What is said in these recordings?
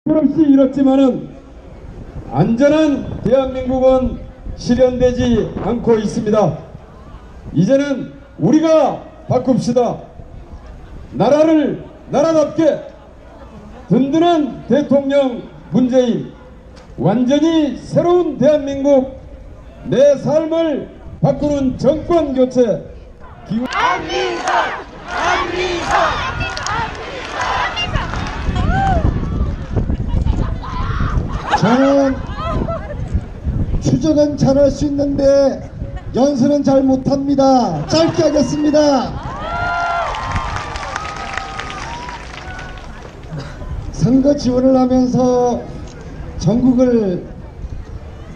없이 이뤘지만은 안전한 대한민국은 실현되지 않고 있습니다. 이제는 우리가 바꿉시다. 나라를 나라답게 든든한 대통령 문재인, 완전히 새로운 대한민국, 내 삶을 바꾸는 정권 교체 안민석! 안민석! 저는 추정은 잘할 수 있는데 연설은 잘 못합니다. 짧게 하겠습니다. 선거 지원을 하면서 전국을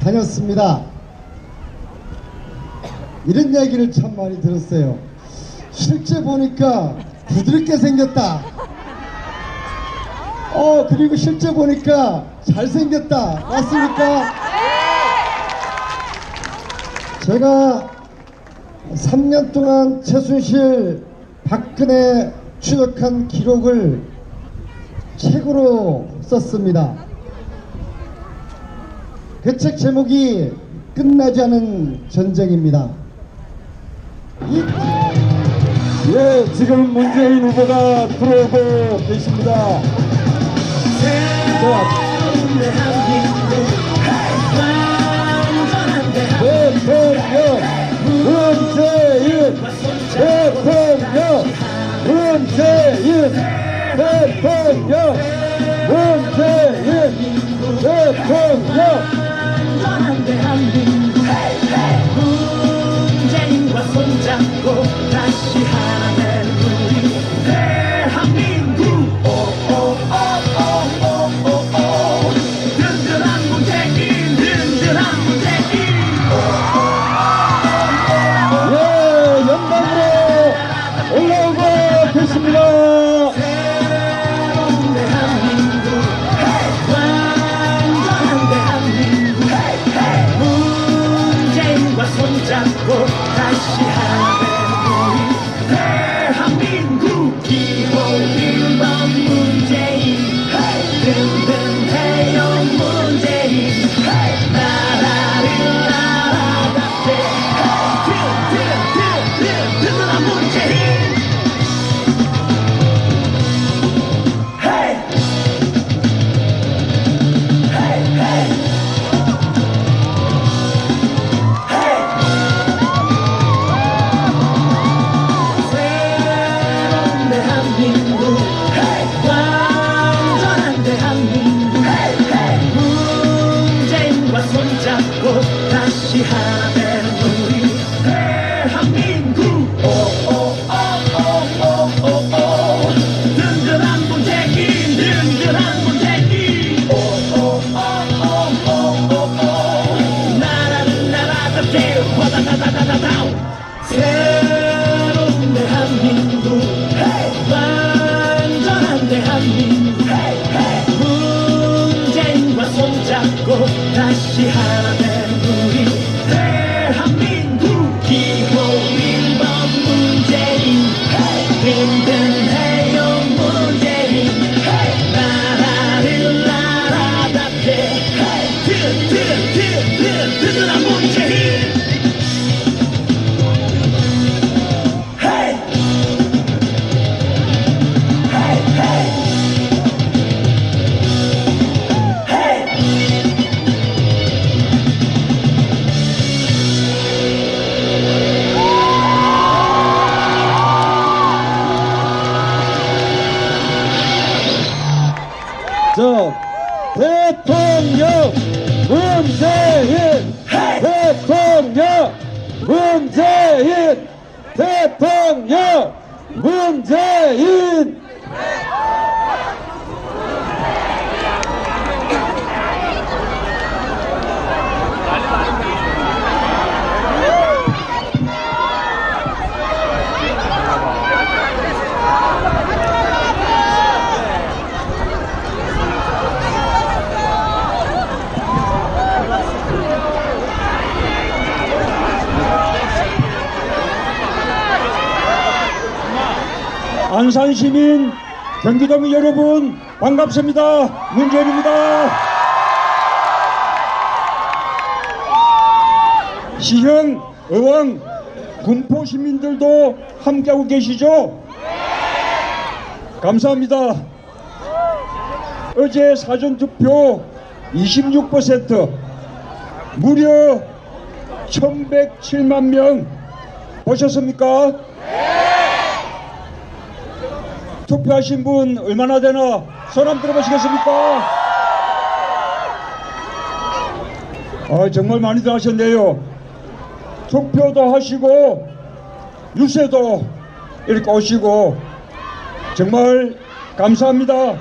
다녔습니다. 이런 얘기를 참 많이 들었어요. 실제 보니까 부드럽게 생겼다. 그리고 실제 보니까 잘생겼다. 맞습니까? 제가 3년 동안 최순실, 박근혜 추적한 기록을 책으로 썼습니다. 그 책 제목이 끝나지 않은 전쟁입니다. 예, 지금 문재인 후보가 들어오고 계십니다. 대통령 문재인, 대통령 문재인, 대통령 문재인, 대통령. 안전한 대한민국 문재인과 손잡고 다시 하나 된 우리 대한민국. 든든한 문재인, 든든한 문재인. 예, 연방으로 올라오고 계십니다. 새로운 대한민국, 완전한 대한민국. 문재인과 손잡고 다시 하나 된 우리 대한민국. 기호 1번 문재인, 든든해요 문재인. 나라를 나라답게 든든한 문재인. 새로운 대한민국, 완전한 대한민국. 문재인과 손잡고 다시 하나 된 우리 대한민국. 든든한 문재인, 든든한 문재인. 나라는 나라답게 와다다다다다다. 새로운 대한민국, 완전한 대한민국. 문재인과 손잡고 다시 하나 된 우리 대한민국. 기호 1번 문재인, 든든해요 문재인. 나라를 나라답게 든든한 문재인. 자, 대통령 문재인, 대통령 문재인, 대통령 문재인. 안산시민 경기도민 여러분 반갑습니다. 문재인입니다. 시형, 의왕, 군포 시민들도 함께하고 계시죠? 감사합니다. 어제 사전투표 26%, 무려 1107만 명 보셨습니까? 투표하신 분 얼마나 되나 손 한번 들어보시겠습니까? 정말 많이들 하셨네요. 투표도 하시고 유세도 이렇게 오시고 정말 감사합니다.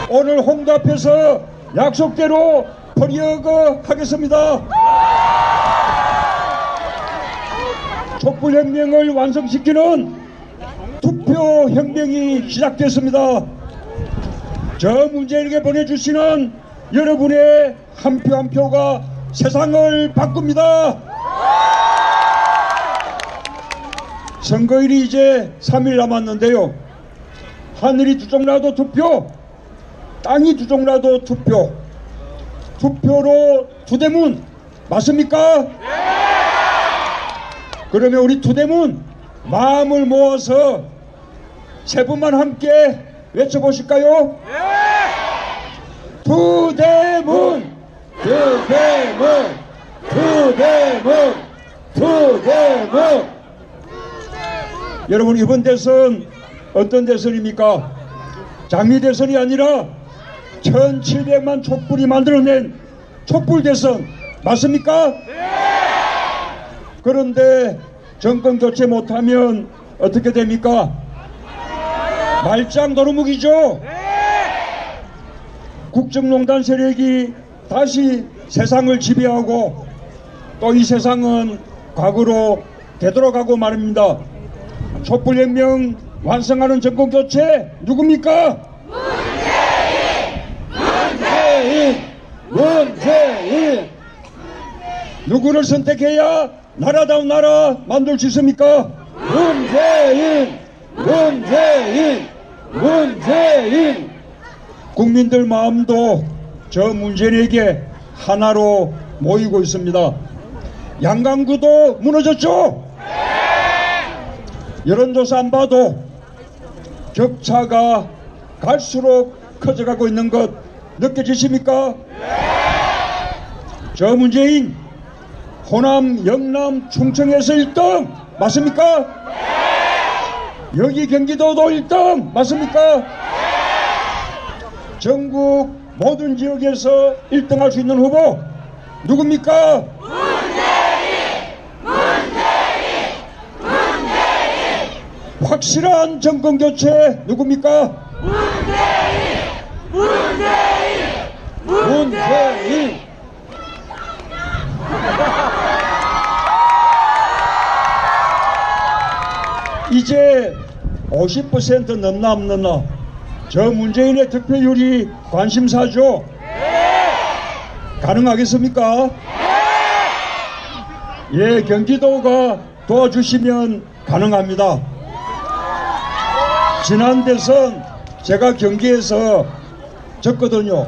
오늘 홍도 앞에서 약속대로 퍼리어그 하겠습니다. 촛불혁명을 완성시키는 투표혁명이 시작됐습니다. 저 문재인에게 보내주시는 여러분의 한 표 한 표가 세상을 바꿉니다. 선거일이 이제 3일 남았는데요. 하늘이 두 쪽 나도 투표, 땅이 두 쪽 나도 투표. 투표로 투대문 맞습니까? 그러면 우리 투대문 마음을 모아서 세 분만 함께 외쳐보실까요? 투대문, 투대문, 투대문, 투대문. 여러분, 이번 대선 어떤 대선입니까? 장미 대선이 아니라 1700만 촛불이 만들어낸 촛불 대선 맞습니까? 그런데 정권 교체 못하면 어떻게 됩니까? 말짱 도루묵이죠. 국정농단 세력이 다시 세상을 지배하고 또 이 세상은 과거로 되돌아가고 말입니다. 촛불혁명 완성하는 정권 교체 누굽니까? 문재인! 누구를 선택해야 나라다운 나라 만들 수 있습니까? 문재인! 국민들 마음도 저 문재인에게 하나로 모이고 있습니다. 양강구도 무너졌죠? 여론조사 안 봐도 격차가 갈수록 커져가고 있는 것 느껴지십니까? 저 문재인 호남, 영남, 충청에서 1등 맞습니까? 여기 경기도도 1등 맞습니까? 전국 모든 지역에서 1등 할 수 있는 후보 누굽니까? 확실한 정권 교체 누굽니까? 문재인! 이제 50% 넘나 안 넘나? 저 문재인의 득표율이 관심사죠? 가능하겠습니까? 예, 경기도가 도와주시면 가능합니다. 지난 대선 제가 경기에서 졌거든요.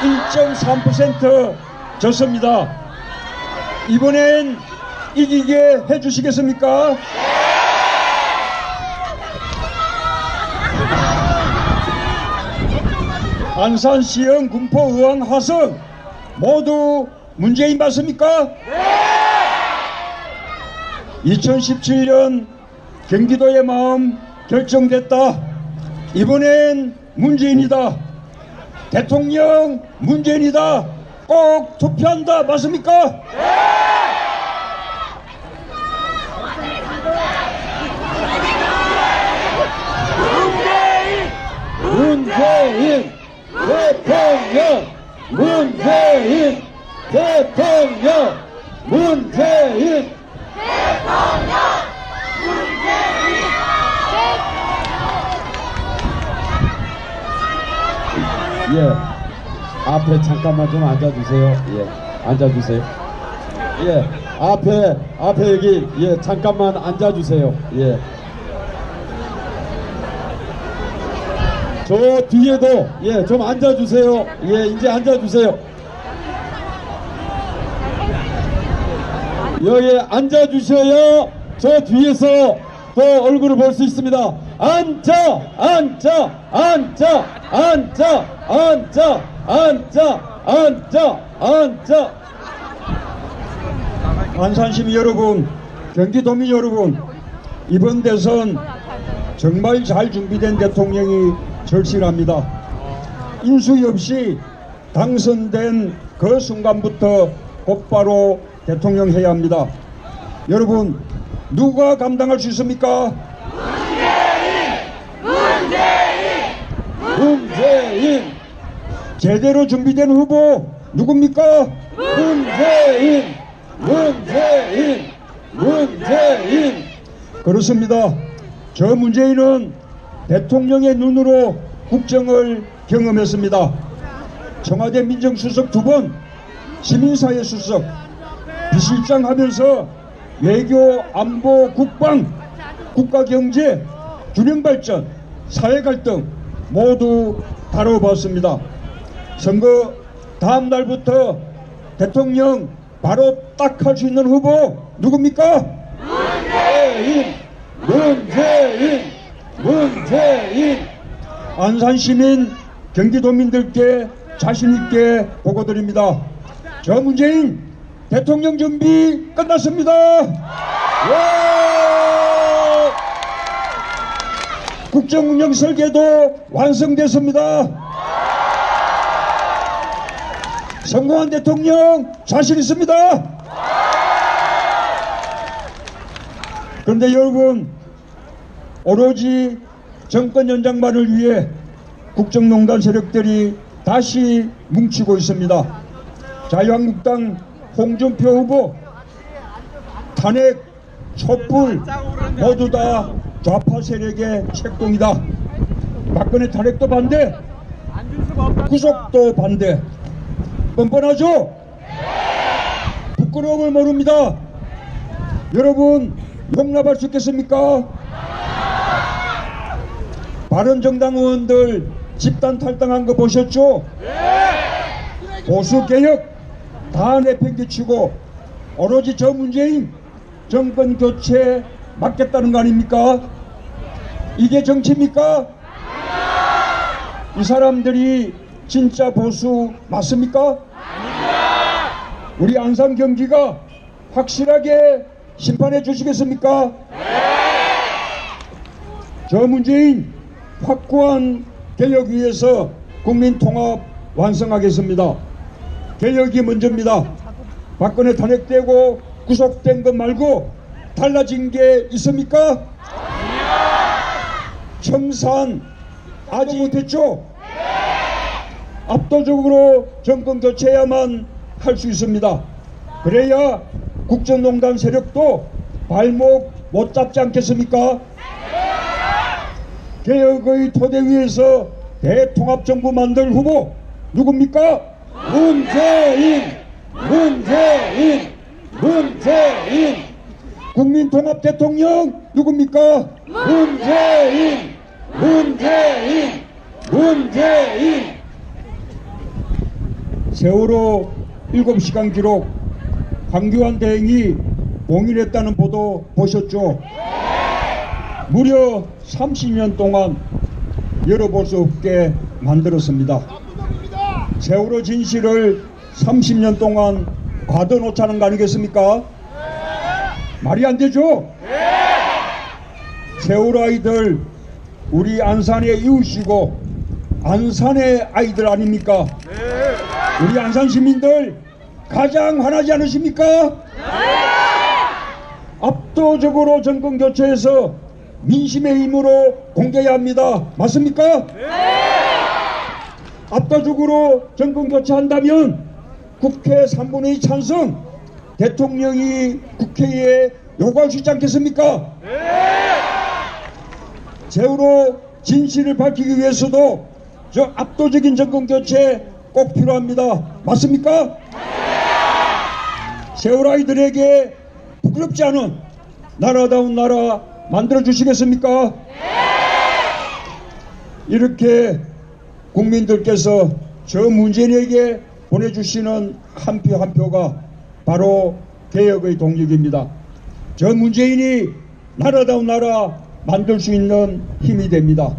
1.3% 졌습니다. 이번엔 이기게 해주시겠습니까? 안산시형, 군포, 의왕, 화성 모두 문재인 맞습니까? 2017년 경기도의 마음 결정됐다. 이번엔 문재인이다. 대통령 문재인이다. 꼭 투표한다. 맞습니까? 문재인 대통령, 문재인 대통령, 문재인 예. 앞에 잠깐만 좀 앉아주세요. 예, 앉아주세요. 예, 앞에 여기 예 잠깐만 앉아주세요. 예. 저 뒤에도 예 좀 앉아주세요. 예, 이제 앉아주세요. 여기 앉아주셔야 저 뒤에서 또 얼굴을 볼 수 있습니다. 앉아. 안산시민 여러분, 경기도민 여러분, 이번 대선 정말 잘 준비된 대통령이 절실합니다. 인수위 없이 당선된 그 순간부터 곧바로 대통령 해야 합니다. 여러분, 누가 감당할 수 있습니까? 문재인! 제대로 준비된 후보 누굽니까? 문재인! 그렇습니다. 저 문재인은 대통령의 눈으로 국정을 경험했습니다. 청와대 민정수석 2번, 시민사회 수석, 비실장 하면서 외교, 안보, 국방, 국가경제, 균형발전, 사회갈등 모두 다뤄봤습니다. 선거 다음 날부터 대통령 바로 딱 할 수 있는 후보 누굽니까? 문재인! 안산시민, 경기도민들께 자신있게 보고드립니다. 저 문재인 대통령 준비 끝났습니다. 국정운영 설계도 완성됐습니다. 성공한 대통령 자신 있습니다. 그런데 여러분, 오로지 정권 연장만을 위해 국정농단 세력들이 다시 뭉치고 있습니다. 자유한국당 홍준표 후보 탄핵, 촛불 모두 다 좌파 세력의 책동이다. 박근혜 탄핵도 반대, 구속도 반대. 뻔뻔하죠? 부끄러움을 모릅니다. 여러분, 용납할 수 있겠습니까? 바른정당 의원들 집단 탈당한 거 보셨죠? 보수개혁 다 내팽개치고 오로지 저 문재인 정권 교체 막겠다는 거 아닙니까? 이게 정치입니까? 이 사람들이 진짜 보수 맞습니까? 우리 안산 경기가 확실하게 심판해 주시겠습니까? 저 문재인 확고한 개혁 위해서 국민 통합 완성하겠습니다. 개혁이 먼저입니다. 박근혜 탄핵되고 구속된 것 말고 달라진 게 있습니까? 청산 아직 못했죠? 압도적으로 정권 교체해야만 할 수 있습니다. 그래야 국정농단 세력도 발목 못 잡지 않겠습니까? 개혁의 토대 위에서 대통합정부 만들 후보 누굽니까? 문재인! 국민통합 대통령 누굽니까? 문재인! 세월호 7시간 기록 황교안 대행이 봉인했다는 보도 보셨죠? 무려 30년 동안 열어볼 수 없게 만들었습니다. 세월호 진실을 30년 동안 가둬놓자는 거 아니겠습니까? 말이 안 되죠? 세월호 아이들 우리 안산의 이웃이고 안산의 아이들 아닙니까? 우리 안산 시민들 가장 화나지 않으십니까? 압도적으로 정권 교체해서 민심의 힘으로 공개해야 합니다. 맞습니까? 압도적으로 정권 교체한다면 국회 3분의 2 찬성, 대통령이 국회에 요구할 수 있지 않겠습니까? 세월호 진실을 밝히기 위해서도 저 압도적인 정권 교체 꼭 필요합니다. 맞습니까? 세월 아이들에게 부끄럽지 않은 나라다운 나라 만들어 주시겠습니까? 이렇게 국민들께서 저 문재인에게 보내주시는 한 표 한 표가 바로 개혁의 동력입니다. 저 문재인이 나라다운 나라 만들 수 있는 힘이 됩니다.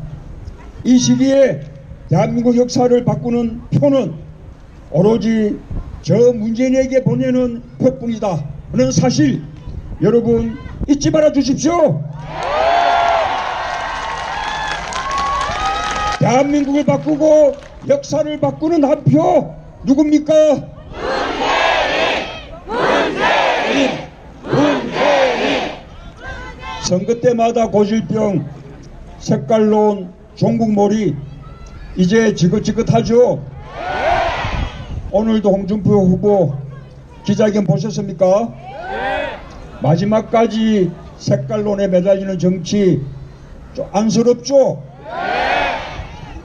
이 시기에 대한민국 역사를 바꾸는 표는 오로지 저 문재인에게 보내는 표뿐이다 하는 사실 여러분 잊지 말아 주십시오. 대한민국을 바꾸고 역사를 바꾸는 한 표 누굽니까? 문재인! 선거 때마다 고질병, 색깔론, 종북몰이 이제 지긋지긋하죠? 오늘도 홍준표 후보 기자회견 보셨습니까? 마지막까지 색깔론에 매달리는 정치 좀 안쓰럽죠?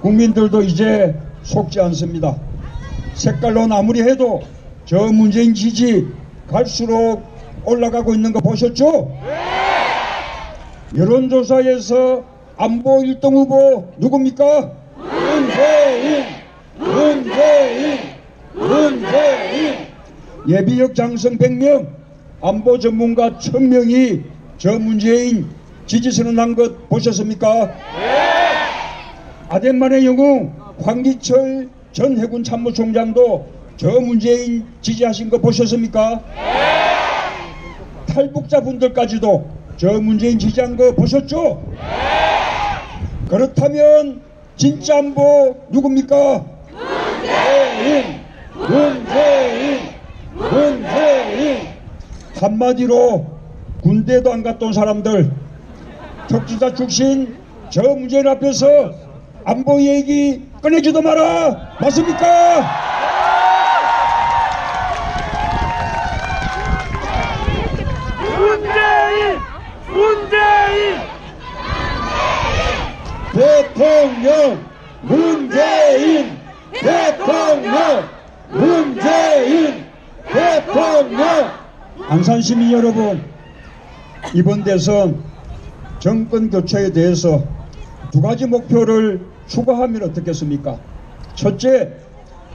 국민들도 이제 속지 않습니다. 색깔론 아무리 해도 저 문재인 지지 갈수록 올라가고 있는 거 보셨죠? 여론조사에서 안보 1등 후보 누굽니까? 문재인! 예비역 장성 100명, 안보 전문가 1000명이 저 문재인 지지선언 한 것 보셨습니까? 아덴만의 영웅 황기철 전 해군 참모총장도 저 문재인 지지하신 거 보셨습니까? 탈북자분들까지도 저 문재인 지지한 거 보셨죠? 그렇다면 진짜 안보 누굽니까? 문재인! 한마디로 군대도 안 갔다 온 사람들, 특수자 출신 저 문재인 앞에서 안보 얘기 꺼내지도 마라. 맞습니까? 문재인! 대통령 문재인! 대통령! 안산 시민 여러분, 이번 대선 정권 교체에 대해서 두 가지 목표를 추가하면 어떻겠습니까? 첫째,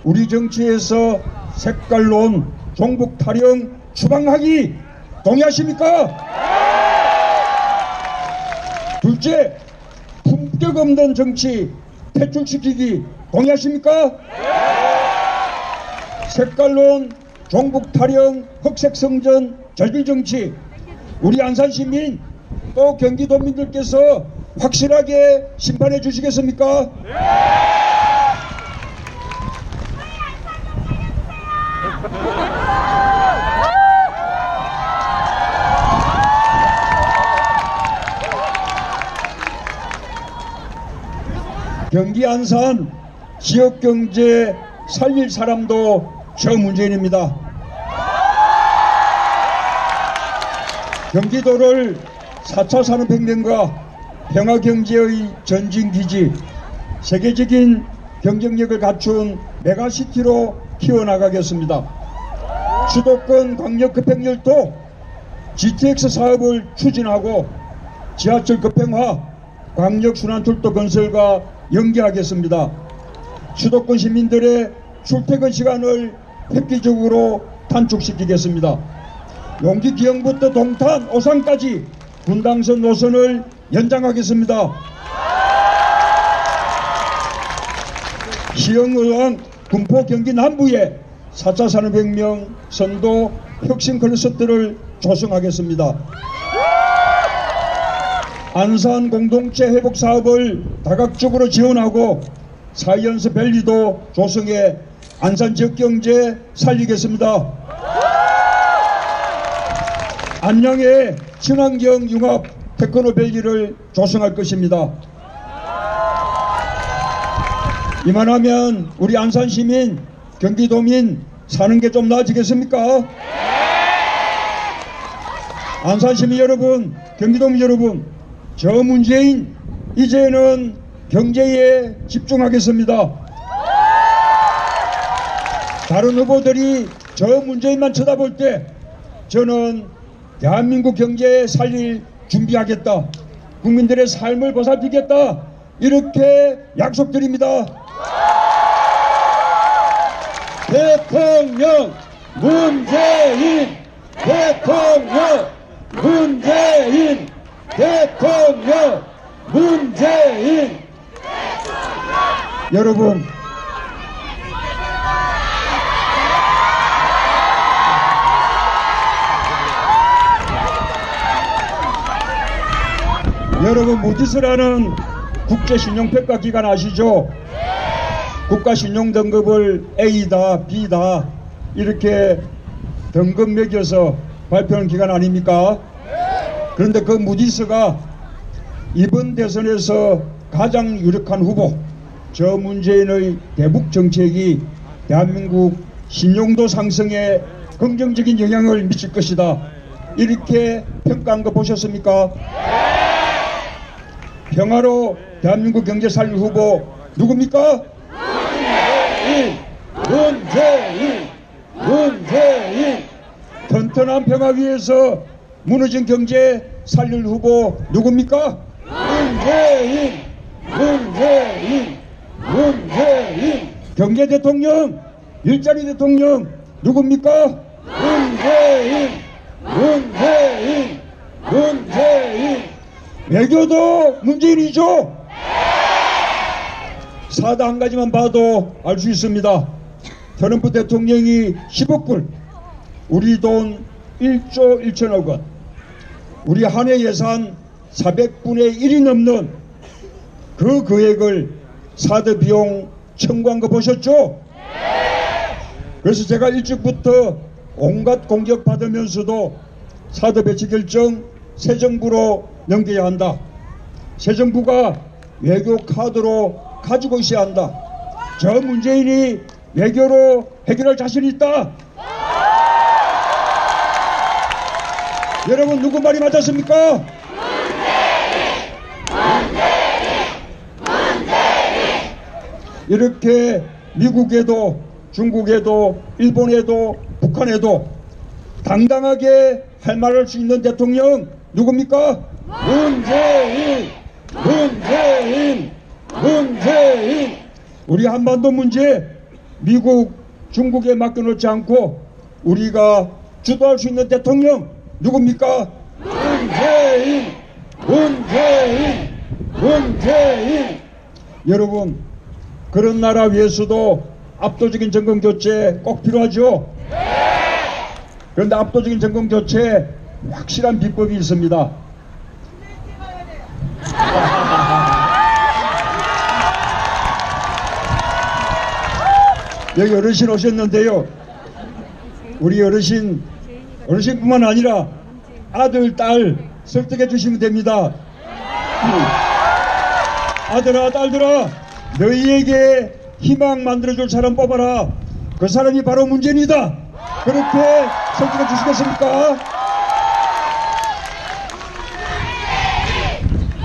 우리 정치에서 색깔론, 종북 타령 추방하기 동의하십니까? 둘째, 품격 없는 정치 퇴출시키기 동의하십니까? 색깔론, 종북 타령, 흑색 성전, 저질 정치, 우리 안산 시민 또 경기도민들께서 확실하게 심판해 주시겠습니까? 경기 안산 지역경제 살릴 사람도 저 문재인입니다. 경기도를 4차 산업혁명과 평화경제의 전진기지, 세계적인 경쟁력을 갖춘 메가시티로 키워나가겠습니다. 수도권 광역급행열도 GTX 사업을 추진하고 지하철 급행화, 광역순환철도 건설과 연계하겠습니다. 수도권 시민들의 출퇴근 시간을 획기적으로 단축시키겠습니다. 용기기흥부터 동탄, 오산까지 분당선 노선을 연장하겠습니다. 시흥의왕, 군포, 경기 남부에 4차 산업혁명 선도 혁신 클러스터를 조성하겠습니다. 안산 공동체 회복 사업을 다각적으로 지원하고 사이언스 밸리도 조성해 안산 지역 경제 살리겠습니다. 안양에 친환경 융합 테크노밸리를 조성할 것입니다. 이만하면 우리 안산 시민, 경기도민 사는 게 좀 나아지겠습니까? 안산 시민 여러분, 경기도민 여러분, 저 문재인 이제는 경제에 집중하겠습니다. 다른 후보들이 저 문재인만 쳐다볼 때 저는 대한민국 경제 살릴 준비하겠다, 국민들의 삶을 보살피겠다, 이렇게 약속드립니다. 대통령 문재인, 대통령 문재인, 대통령 문재인. 여러분, 무디스라는 국제신용평가기관 아시죠? 국가신용등급을 A다, B다 이렇게 등급 매겨서 발표하는 기관 아닙니까? 그런데 그 무디스가 이번 대선에서 가장 유력한 후보, 저 문재인의 대북 정책이 대한민국 신용도 상승에 긍정적인 영향을 미칠 것이다, 이렇게 평가한 거 보셨습니까? 평화로 대한민국 경제 살릴 후보 누굽니까? 문재인. 튼튼한 평화 위에서 무너진 경제 살릴 후보 누굽니까? 문재인. 경제 대통령, 일자리 대통령 누굽니까? 문재인. 외교도 문재인이죠. 사다 한 가지만 봐도 알 수 있습니다. 트럼프 대통령이 10억 불, 우리 돈 1조 1천억 원, 우리 한 해 예산 400분의 1이 넘는 그 금액을 사드 비용 청구한 거 보셨죠? 그래서 제가 일찍부터 온갖 공격 받으면서도 사드 배치 결정 새 정부로 넘겨야 한다, 새 정부가 외교 카드로 가지고 있어야 한다, 저 문재인이 외교로 해결할 자신 있다. 여러분, 누구 말이 맞았습니까? 이렇게 미국에도 중국에도 일본에도 북한에도 당당하게 할 말할 수 있는 대통령 누굽니까? 문재인. 우리 한반도 문제 미국 중국에 맡겨놓지 않고 우리가 주도할 수 있는 대통령 누굽니까? 문재인. 여러분, 그런 나라 위해서도 압도적인 정권교체 꼭 필요하죠? 그런데 압도적인 정권교체 확실한 비법이 있습니다. 여기 어르신 오셨는데요, 우리 어르신뿐만 아니라 아들, 딸 설득해 주시면 됩니다. 아들아, 딸들아, 너희에게 희망 만들어줄 사람 뽑아라. 그 사람이 바로 문재인이다. 그렇게 설득해 주시겠습니까?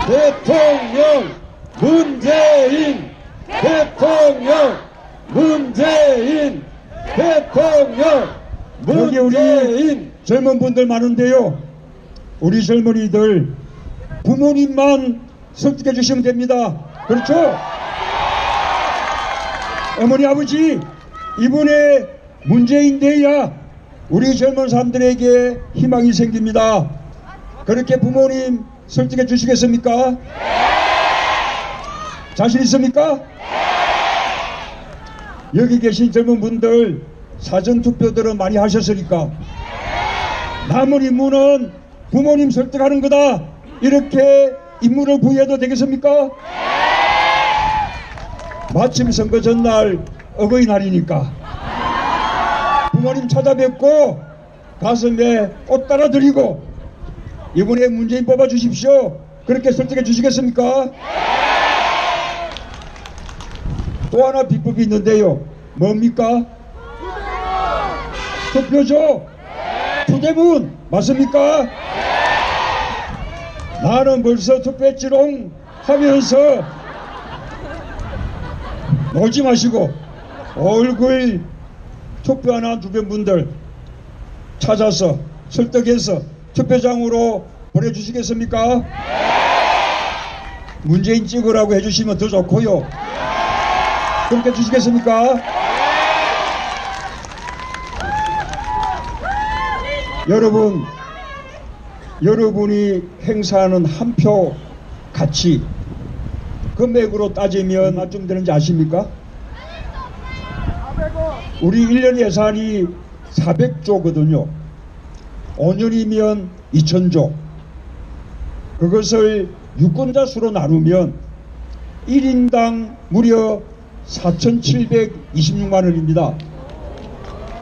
대통령 문재인, 대통령 문재인, 대통령 여기 우리 문재인. 젊은 분들 많은데요, 우리 젊은이들 부모님만 설득해 주시면 됩니다. 그렇죠? 어머니, 아버지, 이번에 문재인 돼야 우리 젊은 사람들에게 희망이 생깁니다. 그렇게 부모님 설득해 주시겠습니까? 자신 있습니까? 여기 계신 젊은 분들 사전투표들은 많이 하셨으니까 남은 임무는 부모님 설득하는 거다, 이렇게 임무를 부여해도 되겠습니까? 마침 선거 전날 어버이날이니까 부모님 찾아뵙고 가슴에 꽃 따라드리고 이번에 문재인 뽑아주십시오, 그렇게 설득해 주시겠습니까? 또 하나 비법이 있는데요, 뭡니까? 투표죠? 투대문 맞습니까? 나는 벌써 투표했지롱 하면서 놀지 마시고 얼굴 투표하는 주변 분들 찾아서 설득해서 투표장으로 보내주시겠습니까? 문재인 찍으라고 해주시면 더 좋고요. 그렇게 해주시겠습니까? 여러분, 여러분이 행사하는 한 표 가치 금액으로 따지면 얼마쯤 되는지 아십니까? 우리 1년 예산이 400조거든요. 5년이면 2000조. 그것을 유권자 수로 나누면 1인당 무려 4,726만 원입니다.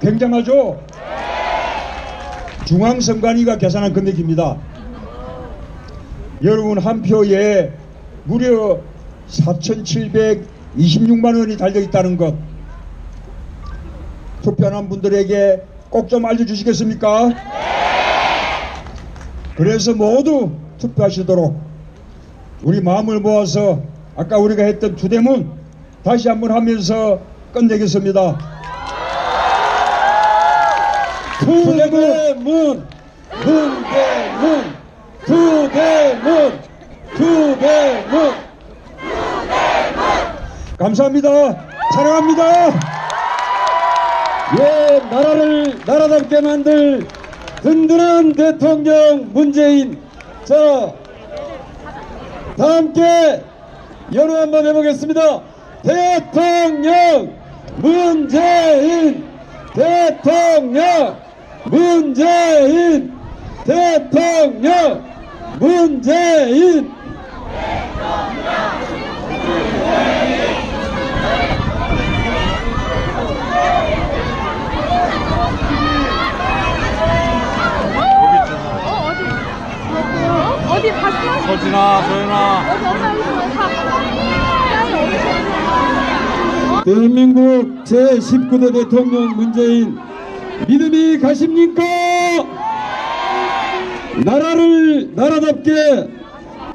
굉장하죠? 중앙선관위가 계산한 금액입니다. 여러분 한 표에 무려 4,726만 원이 달려있다는 것, 투표한 분들에게 꼭 좀 알려주시겠습니까? 그래서 모두 투표하시도록 우리 마음을 모아서 아까 우리가 했던 투대문 다시 한번 하면서 끝내겠습니다. 투대문, 문대문, 투대문, 투대문. 감사합니다. 사랑합니다. 예, 나라를 나라답게 만들 든든한 대통령 문재인. 자, 다 함께 연호 한번 해보겠습니다. 대통령 문재인, 대통령 문재인, 대통령 문재인. 어디 봤어? 서진아, 소연아. 여기 엄마 여기 있어. 다. 짱이 어디 있어? 대한민국 제19대 대통령 문재인 믿음이 가십니까? 나라를 나라답게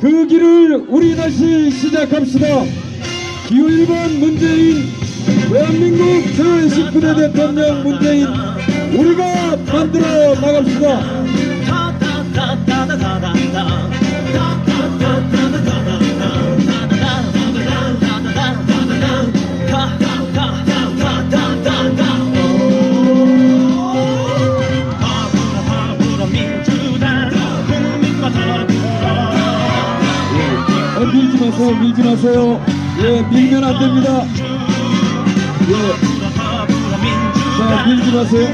그 길을 우리 다시 시작합시다. 기호 1번 문재인, 대한민국 제19대 대통령 문재인 우리가 만들어 나갑시다. 밀지 마세요, 밀지 마세요. 예, 밀면 안 됩니다. 예. 자, 밀지 마세요.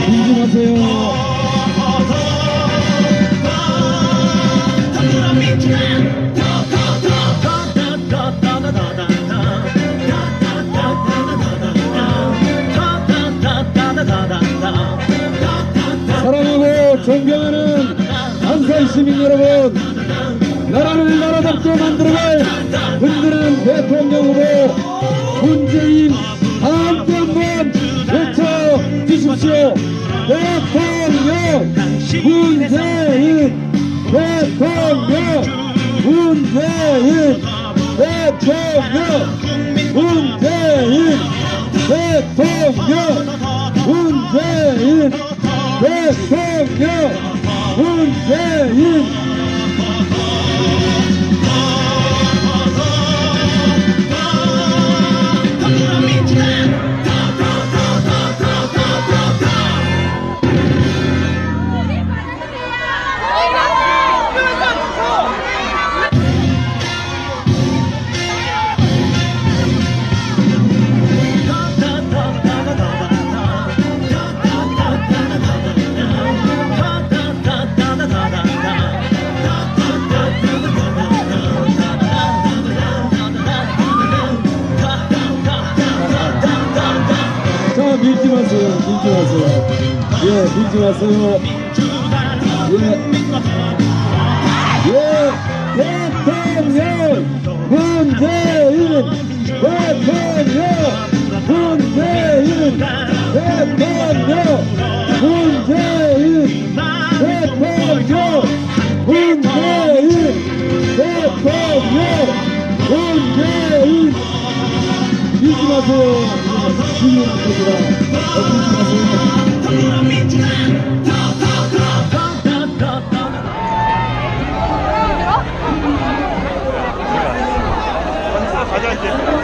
밀지 마세요. 사랑하고 존경하는 안산 시민 여러분, 나라를 나라답게 만들어갈 든든한 대통령 후보 문재인 다 함께 한번 외쳐주십시오. 대통령 문재인, 대통령 문재인, 대통령 문재인, 대통령 문재인, 대통령 문재인. 밀지 마세요, 밀지 마세요. 예, 밀지 마세요. 예, 대통령 문재인, 대통령 문재인, 대통령 문재인, 대통령 원태인 잊지 마세요. 중요한 겁니다. 잊지 마세요. 가져갈게.